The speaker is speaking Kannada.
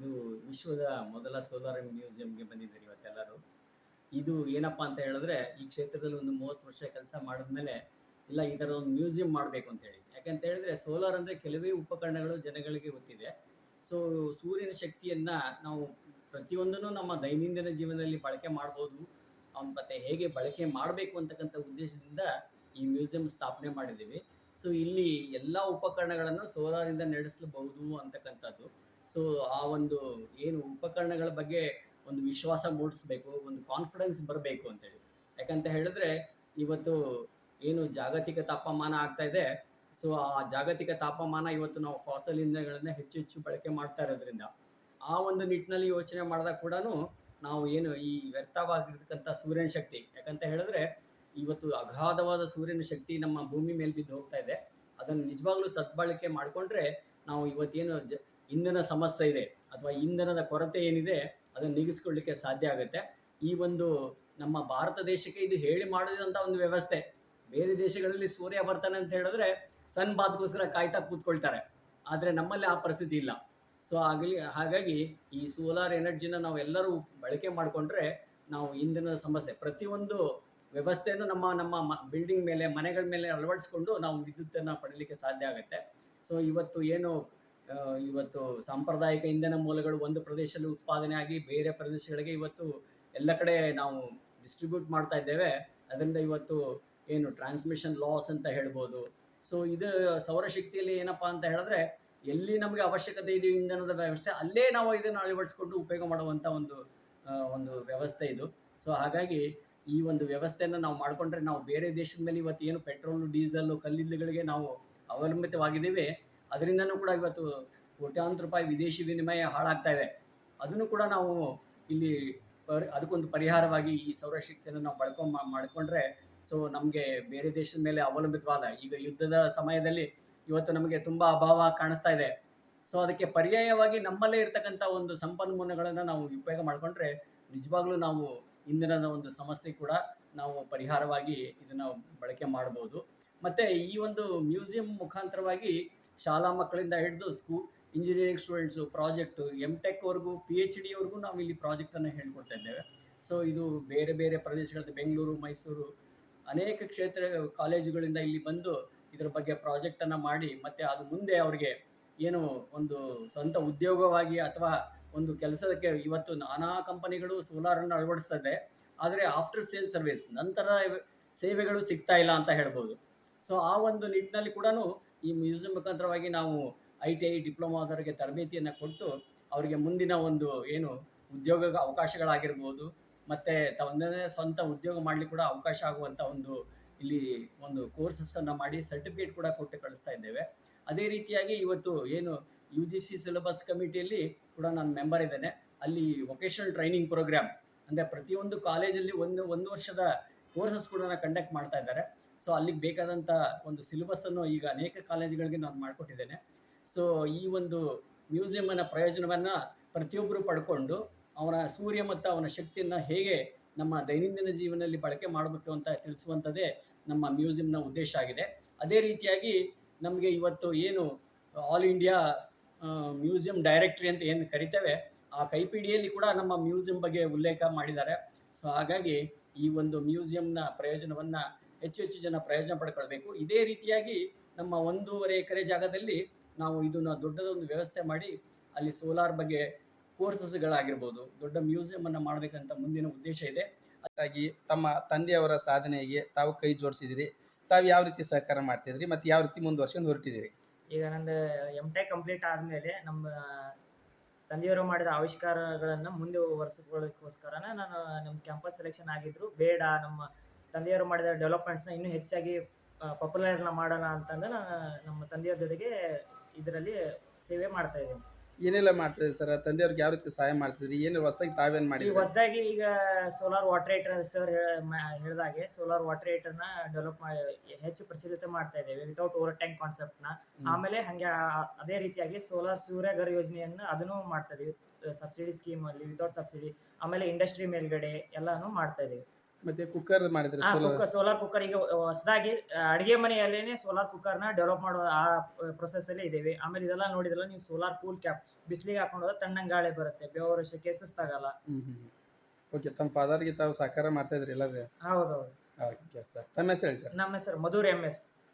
ಇದು ವಿಶ್ವದ ಮೊದಲ ಸೋಲಾರ್ ಮ್ಯೂಸಿಯಂಗೆ ಬಂದಿದ್ದೀರಿ ಇವತ್ತೆಲ್ಲರೂ. ಇದು ಏನಪ್ಪಾ ಅಂತ ಹೇಳಿದ್ರೆ, ಈ ಕ್ಷೇತ್ರದಲ್ಲಿ ಒಂದು 30 ವರ್ಷ ಕೆಲಸ ಮಾಡಿದ್ಮೇಲೆ, ಇಲ್ಲ ಈ ಥರದ ಒಂದು ಮ್ಯೂಸಿಯಂ ಮಾಡಬೇಕು ಅಂತೇಳಿ. ಯಾಕಂತ ಹೇಳಿದ್ರೆ ಸೋಲಾರ್ ಅಂದರೆ ಕೆಲವೇ ಉಪಕರಣಗಳು ಜನಗಳಿಗೆ ಗೊತ್ತಿದೆ. ಸೊ ಸೂರ್ಯನ ಶಕ್ತಿಯನ್ನ ನಾವು ಪ್ರತಿಯೊಂದನ್ನು ನಮ್ಮ ದೈನಂದಿನ ಜೀವನದಲ್ಲಿ ಬಳಕೆ ಮಾಡ್ಬೋದು. ಮತ್ತೆ ಹೇಗೆ ಬಳಕೆ ಮಾಡಬೇಕು ಅಂತಕ್ಕಂಥ ಉದ್ದೇಶದಿಂದ ಈ ಮ್ಯೂಸಿಯಂ ಸ್ಥಾಪನೆ ಮಾಡಿದ್ದೀವಿ. ಸೊ ಇಲ್ಲಿ ಎಲ್ಲ ಉಪಕರಣಗಳನ್ನು ಸೋಲಾರಿಂದ ನಡೆಸಬಹುದು ಅಂತಕ್ಕಂಥದ್ದು. ಸೊ ಆ ಒಂದು ಏನು ಉಪಕರಣಗಳ ಬಗ್ಗೆ ಒಂದು ವಿಶ್ವಾಸ ಮೂಡಿಸ್ಬೇಕು, ಒಂದು ಕಾನ್ಫಿಡೆನ್ಸ್ ಬರಬೇಕು ಅಂತೇಳಿ. ಯಾಕಂತ ಹೇಳಿದ್ರೆ ಇವತ್ತು ಏನು ಜಾಗತಿಕ ತಾಪಮಾನ ಆಗ್ತಾ ಇದೆ, ಸೊ ಆ ಜಾಗತಿಕ ತಾಪಮಾನ ಇವತ್ತು ನಾವು ಫಾಸಲ್ ಇಂಧನಗಳನ್ನ ಹೆಚ್ಚು ಹೆಚ್ಚು ಬಳಕೆ ಮಾಡ್ತಾ ಇರೋದ್ರಿಂದ ಆ ಒಂದು ನಿಟ್ಟಿನಲ್ಲಿ ಯೋಚನೆ ಮಾಡಿದಾಗ ಕೂಡ ನಾವು ಏನು ಈ ವ್ಯರ್ಥವಾಗಿರ್ತಕ್ಕಂಥ ಸೂರ್ಯನ ಶಕ್ತಿ, ಯಾಕಂತ ಹೇಳಿದ್ರೆ ಇವತ್ತು ಅಗಾಧವಾದ ಸೂರ್ಯನ ಶಕ್ತಿ ನಮ್ಮ ಭೂಮಿ ಮೇಲೆ ಬಿದ್ದು ಹೋಗ್ತಾ ಇದೆ. ಅದನ್ನು ನಿಜವಾಗ್ಲೂ ಸದ್ಬಳಕೆ ಮಾಡಿಕೊಂಡ್ರೆ ನಾವು ಇವತ್ತೇನು ಇಂಧನ ಸಮಸ್ಯೆ ಇದೆ ಅಥವಾ ಇಂಧನದ ಕೊರತೆ ಏನಿದೆ ಅದನ್ನು ನೀಗಿಸ್ಕೊಳ್ಳಿಕ್ಕೆ ಸಾಧ್ಯ ಆಗುತ್ತೆ. ಈ ಒಂದು ನಮ್ಮ ಭಾರತ ದೇಶಕ್ಕೆ ಇದು ಹೇಳಿ ಮಾಡಿದಂಥ ಒಂದು ವ್ಯವಸ್ಥೆ. ಬೇರೆ ದೇಶಗಳಲ್ಲಿ ಸೂರ್ಯ ಬರ್ತಾನೆ ಅಂತ ಹೇಳಿದ್ರೆ ಸನ್ ಬಾತ್ಗೋಸ್ಕರ ಕಾಯ್ತಾ ಕೂತ್ಕೊಳ್ತಾರೆ, ಆದರೆ ನಮ್ಮಲ್ಲಿ ಆ ಪರಿಸ್ಥಿತಿ ಇಲ್ಲ. ಸೊ ಹಾಗಾಗಿ ಈ ಸೋಲಾರ್ ಎನರ್ಜಿನ ನಾವು ಎಲ್ಲರೂ ಬಳಕೆ ಮಾಡಿಕೊಂಡ್ರೆ ನಾವು ಇಂಧನದ ಸಮಸ್ಯೆ ಪ್ರತಿಯೊಂದು ವ್ಯವಸ್ಥೆಯನ್ನು ನಮ್ಮ ನಮ್ಮ ಬಿಲ್ಡಿಂಗ್ ಮೇಲೆ ಮನೆಗಳ ಮೇಲೆ ಅಳವಡಿಸ್ಕೊಂಡು ನಾವು ವಿದ್ಯುತ್ತನ್ನು ಪಡೀಲಿಕ್ಕೆ ಸಾಧ್ಯ ಆಗುತ್ತೆ. ಸೊ ಇವತ್ತು ಏನು ಇವತ್ತು ಸಾಂಪ್ರದಾಯಿಕ ಇಂಧನ ಮೂಲಗಳು ಒಂದು ಪ್ರದೇಶದಲ್ಲಿ ಉತ್ಪಾದನೆ ಆಗಿ ಬೇರೆ ಪ್ರದೇಶಗಳಿಗೆ ಇವತ್ತು ಎಲ್ಲ ಕಡೆ ನಾವು ಡಿಸ್ಟ್ರಿಬ್ಯೂಟ್ ಮಾಡ್ತಾ ಇದ್ದೇವೆ. ಅದರಿಂದ ಇವತ್ತು ಏನು ಟ್ರಾನ್ಸ್ಮಿಷನ್ ಲಾಸ್ ಅಂತ ಹೇಳ್ಬೋದು. ಸೊ ಇದು ಸೌರಶಕ್ತಿಯಲ್ಲಿ ಏನಪ್ಪಾ ಅಂತ ಹೇಳಿದ್ರೆ ಎಲ್ಲಿ ನಮಗೆ ಅವಶ್ಯಕತೆ ಇದೆ ಇಂಧನದ ವ್ಯವಸ್ಥೆ ಅಲ್ಲೇ ನಾವು ಇದನ್ನು ಅಳವಡಿಸ್ಕೊಂಡು ಉಪಯೋಗ ಮಾಡುವಂಥ ಒಂದು ವ್ಯವಸ್ಥೆ ಇದು. ಸೊ ಹಾಗಾಗಿ ಈ ಒಂದು ವ್ಯವಸ್ಥೆಯನ್ನು ನಾವು ಮಾಡಿಕೊಂಡ್ರೆ ನಾವು ಬೇರೆ ದೇಶದ ಮೇಲೆ ಇವತ್ತು ಏನು ಪೆಟ್ರೋಲು ಡೀಸೆಲ್ಲು ಕಲ್ಲಿದ್ದಲಿಗಳಿಗೆ ನಾವು ಅವಲಂಬಿತವಾಗಿದ್ದೀವಿ, ಅದರಿಂದನೂ ಕೂಡ ಇವತ್ತು ಕೋಟ್ಯಾಂತರ ರೂಪಾಯಿ ವಿದೇಶಿ ವಿನಿಮಯ ಹಾಳಾಗ್ತಾ ಇದೆ. ಅದನ್ನು ಕೂಡ ನಾವು ಇಲ್ಲಿ ಅದಕ್ಕೊಂದು ಪರಿಹಾರವಾಗಿ ಈ ಸೌರಶಕ್ತಿಯನ್ನು ನಾವು ಮಾಡಿಕೊಂಡ್ರೆ ಸೊ ನಮಗೆ ಬೇರೆ ದೇಶದ ಮೇಲೆ ಅವಲಂಬಿತವಾದ ಈಗ ಯುದ್ಧದ ಸಮಯದಲ್ಲಿ ಇವತ್ತು ನಮಗೆ ತುಂಬ ಅಭಾವ ಕಾಣಿಸ್ತಾ ಇದೆ. ಸೊ ಅದಕ್ಕೆ ಪರ್ಯಾಯವಾಗಿ ನಮ್ಮಲ್ಲೇ ಇರ್ತಕ್ಕಂಥ ಒಂದು ಸಂಪನ್ಮೂಲಗಳನ್ನು ನಾವು ಉಪಯೋಗ ಮಾಡಿಕೊಂಡ್ರೆ ನಿಜವಾಗ್ಲೂ ನಾವು ಇಂಧನದ ಒಂದು ಸಮಸ್ಯೆ ಕೂಡ ನಾವು ಪರಿಹಾರವಾಗಿ ಇದನ್ನು ಬಳಕೆ ಮಾಡ್ಬೋದು. ಮತ್ತು ಈ ಒಂದು ಮ್ಯೂಸಿಯಂ ಮುಖಾಂತರವಾಗಿ ಶಾಲಾ ಮಕ್ಕಳಿಂದ ಹಿಡಿದು ಇಂಜಿನಿಯರಿಂಗ್ ಸ್ಟೂಡೆಂಟ್ಸು ಪ್ರಾಜೆಕ್ಟು ಟೆಕ್ವರೆಗೂ PhDವರೆಗೂ ನಾವು ಇಲ್ಲಿ ಪ್ರಾಜೆಕ್ಟನ್ನು ಹೇಳ್ಕೊಡ್ತಾ ಇದ್ದೇವೆ. ಸೊ ಇದು ಬೇರೆ ಬೇರೆ ಪ್ರದೇಶಗಳಲ್ಲಿ ಬೆಂಗಳೂರು, ಮೈಸೂರು ಅನೇಕ ಕ್ಷೇತ್ರ ಕಾಲೇಜುಗಳಿಂದ ಇಲ್ಲಿ ಬಂದು ಇದರ ಬಗ್ಗೆ ಪ್ರಾಜೆಕ್ಟನ್ನು ಮಾಡಿ ಮತ್ತು ಅದು ಮುಂದೆ ಅವರಿಗೆ ಏನು ಒಂದು ಸ್ವಂತ ಉದ್ಯೋಗವಾಗಿ ಅಥವಾ ಒಂದು ಕೆಲಸಕ್ಕೆ ಇವತ್ತು ನಾನಾ ಕಂಪನಿಗಳು ಸೋಲಾರನ್ನು ಅಳವಡಿಸ್ತಾ ಇದೆ, ಆದರೆ ಆಫ್ಟರ್ ಸೇಲ್ ಸರ್ವಿಸ್ ನಂತರ ಸೇವೆಗಳು ಸಿಗ್ತಾ ಇಲ್ಲ ಅಂತ ಹೇಳ್ಬೋದು. ಸೊ ಆ ಒಂದು ನಿಟ್ಟಿನಲ್ಲಿ ಕೂಡ ಈ ಮ್ಯೂಸಿಯಂ ಮುಖಾಂತರವಾಗಿ ನಾವು ITI ಡಿಪ್ಲೊಮಾದವರಿಗೆ ತರಬೇತಿಯನ್ನು ಕೊಟ್ಟು ಅವರಿಗೆ ಮುಂದಿನ ಒಂದು ಏನು ಉದ್ಯೋಗ ಅವಕಾಶಗಳಾಗಿರ್ಬೋದು ಮತ್ತು ತಮ್ಮದೇ ಸ್ವಂತ ಉದ್ಯೋಗ ಮಾಡಲಿಕ್ಕೆ ಕೂಡ ಅವಕಾಶ ಆಗುವಂಥ ಇಲ್ಲಿ ಒಂದು ಕೋರ್ಸಸ್ಸನ್ನು ಮಾಡಿ ಸರ್ಟಿಫಿಕೇಟ್ ಕೂಡ ಕೊಟ್ಟು ಕಳಿಸ್ತಾ ಇದ್ದೇವೆ. ಅದೇ ರೀತಿಯಾಗಿ ಇವತ್ತು ಏನು UGC ಸಿಲೆಬಸ್ ಕಮಿಟಿಯಲ್ಲಿ ಕೂಡ ನಾನು ಮೆಂಬರ್ ಇದ್ದೇನೆ. ಅಲ್ಲಿ ವೊಕೇಶನಲ್ ಟ್ರೈನಿಂಗ್ ಪ್ರೋಗ್ರಾಮ್ ಅಂದರೆ ಪ್ರತಿಯೊಂದು ಕಾಲೇಜಲ್ಲಿ ಒಂದು ವರ್ಷದ ಕೋರ್ಸಸ್ ಕೂಡ ಕಂಡಕ್ಟ್ ಮಾಡ್ತಾ ಇದ್ದಾರೆ. ಸೊ ಅಲ್ಲಿಗೆ ಬೇಕಾದಂಥ ಒಂದು ಸಿಲೆಬಸ್ಸನ್ನು ಈಗ ಅನೇಕ ಕಾಲೇಜುಗಳಿಗೆ ನಾನು ಮಾಡಿಕೊಟ್ಟಿದ್ದೇನೆ. ಸೊ ಈ ಒಂದು ಮ್ಯೂಸಿಯಮ್ಮನ ಪ್ರಯೋಜನವನ್ನು ಪ್ರತಿಯೊಬ್ಬರು ಪಡ್ಕೊಂಡು ಅವನ ಸೂರ್ಯ ಮತ್ತು ಅವನ ಶಕ್ತಿಯನ್ನು ಹೇಗೆ ನಮ್ಮ ದೈನಂದಿನ ಜೀವನದಲ್ಲಿ ಬಳಕೆ ಮಾಡಬೇಕು ಅಂತ ತಿಳಿಸುವಂಥದ್ದೇ ನಮ್ಮ ಮ್ಯೂಸಿಯಂನ ಉದ್ದೇಶ ಆಗಿದೆ. ಅದೇ ರೀತಿಯಾಗಿ ನಮಗೆ ಇವತ್ತು ಏನು ಆಲ್ ಇಂಡಿಯಾ ಮ್ಯೂಸಿಯಂ ಡೈರೆಕ್ಟ್ರಿ ಅಂತ ಏನು ಕರಿತೇವೆ, ಆ ಕೈಪಿಡಿಯಲ್ಲಿ ಕೂಡ ನಮ್ಮ ಮ್ಯೂಸಿಯಂ ಬಗ್ಗೆ ಉಲ್ಲೇಖ ಮಾಡಿದ್ದಾರೆ. ಸೊ ಹಾಗಾಗಿ ಈ ಒಂದು ಮ್ಯೂಸಿಯಂನ ಪ್ರಯೋಜನವನ್ನು ಹೆಚ್ಚು ಹೆಚ್ಚು ಜನ ಪ್ರಯೋಜನ ಪಡ್ಕೊಳ್ಬೇಕು. ಇದೇ ರೀತಿಯಾಗಿ ನಮ್ಮ 1.5 ಎಕರೆ ಜಾಗದಲ್ಲಿ ನಾವು ಇದನ್ನು ದೊಡ್ಡದೊಂದು ವ್ಯವಸ್ಥೆ ಮಾಡಿ ಅಲ್ಲಿ ಸೋಲಾರ್ ಬಗ್ಗೆ ಕೋರ್ಸಸ್ಗಳಾಗಿರ್ಬೋದು ದೊಡ್ಡ ಮ್ಯೂಸಿಯಮನ್ನು ಮಾಡಬೇಕಂತ ಮುಂದಿನ ಉದ್ದೇಶ ಇದೆ. ಹಾಗಾಗಿ ತಮ್ಮ ತಂದೆಯವರ ಸಾಧನೆಗೆ ತಾವು ಕೈ ಜೋಡಿಸಿದಿರಿ. ತಾವು ಯಾವ ರೀತಿ ಸಹಕಾರ ಮಾಡ್ತಿದ್ರಿ ಮತ್ತು ಯಾವ ರೀತಿ ಮುಂದುವರ್ಸ್ಕೊಂಡು ಹೊರಟಿದ್ದೀರಿ? ಈಗ ನಂದು ಟೆಕ್ ಕಂಪ್ಲೀಟ್ ಆದಮೇಲೆ ನಮ್ಮ ತಂದೆಯವರು ಮಾಡಿದ ಆವಿಷ್ಕಾರಗಳನ್ನು ಮುಂದುವರಿಸ್ಕೊಳ್ಳೋಕ್ಕೋಸ್ಕರನೇ ನಾನು ನಮ್ಮ ಕ್ಯಾಂಪಸ್ ಸೆಲೆಕ್ಷನ್ ಆಗಿದ್ರು. ಬೇಡ, ನಮ್ಮ ತಂದೆಯವರು ಮಾಡಿದ ಡೆವಲಪ್ಮೆಂಟ್ಸ್ನ ಇನ್ನೂ ಹೆಚ್ಚಾಗಿ ಪಾಪ್ಯುಲರ್ನ ಮಾಡೋಣ ಅಂತಂದು ನಾನು ನಮ್ಮ ತಂದೆಯವ್ರ ಜೊತೆಗೆ ಇದರಲ್ಲಿ ಸೇವೆ ಮಾಡ್ತಾ ಇದ್ದೀನಿ. ಏನೆಲ್ಲ ಮಾಡ್ತಿದ್ರಿ ಸರ್? ತಂದೆಯವ್ರಿಗೆ ಯಾವ ರೀತಿ ಸಹಾಯ ಮಾಡ್ತಿದ್ರಿ? ಏನು ಹೊಸದಾಗಿ ತಾವೇನು ಈಗ ಮಾಡಿದ್ರಿ? ಹೊಸದಾಗಿ ಈಗ ಸೋಲಾರ್ ವಾಟರ್ ಹೀಟರ್ ಸರ್ ಹೇಳಿದಾಗೆ ಸೋಲಾರ್ ವಾಟರ್ ಹೀಟರ್ನ ಡೆವಲಪ್ ಹೆಚ್ಚು ಪ್ರಚಲಿತ ಮಾಡ್ತಾ ಇದ್ದೇವೆ ವಿತೌಟ್ ಓವರ್ ಟ್ಯಾಂಕ್ ಕಾನ್ಸೆಪ್ಟ್ನ. ಆಮೇಲೆ ಹಾಗೆ ಅದೇ ರೀತಿಯಾಗಿ ಸೋಲಾರ್ ಸೂರ್ಯಘರ್ ಯೋಜನೆಯನ್ನು ಅದನ್ನು ಮಾಡ್ತಾ ಇದೀವಿ ಸಬ್ಸಿಡಿ ಸ್ಕೀಮಲ್ಲಿ ವಿತೌಟ್ ಸಬ್ಸಿಡಿ. ಆಮೇಲೆ ಇಂಡಸ್ಟ್ರಿ ಮೇಲ್ಗಡೆ ಎಲ್ಲಾನು ಮಾಡ್ತಾ ಇದೀವಿ. ಮತ್ತೆ ಕುಕ್ಕರ್ ಮಾಡಿದ್ರೆ ಸೋಲಾರ್ ಸೋಲಾರ್ ಕುಕ್ಕರ್ ಈಗ ಹೊಸದಾಗಿ ಅಡಿಗೆ ಮನೆಯಲ್ಲೇನೆ ಸೋಲಾರ್ ಕುಕ್ಕರ್ನ ಡೆವಲಪ್ ಮಾಡೋ ಆ ಪ್ರೊಸೆಸ್ ಅಲ್ಲಿ ಇದೇವಿ. ಆಮೇಲೆ ಇದೆಲ್ಲ ನೋಡಿದ್ರಲ್ಲ ನೀವು, ಸೋಲಾರ್ ಕೂಲ್ ಕ್ಯಾಪ್ ಬಿಸಿಲಿಗೆ ಹಾಕೊಂಡು ಹೋದ್ರೆ ತಣ್ಣಂಗೆ ಗಾಳಿ ಬರುತ್ತೆ, ಬೆವರು ಶೆಕೆ ಸುಸ್ತಾಗಲ್ಲ. ಓಕೆ, ತಮ್ಮ ಫಾದರ್ಗೆ ತಾವು ಸಾಕಾರ ಮಾಡ್ತಾ ಇದ್ರಿ ಎಲ್ಲದೇ? ಹೌದೌದು. ಓಕೆ ಸರ್, ತಮ್ಮ ಹೆಸರು ಹೇಳಿ ಸರ್. ನಮ್ಮ ಹೆಸರು ಮಧುರ್ MS.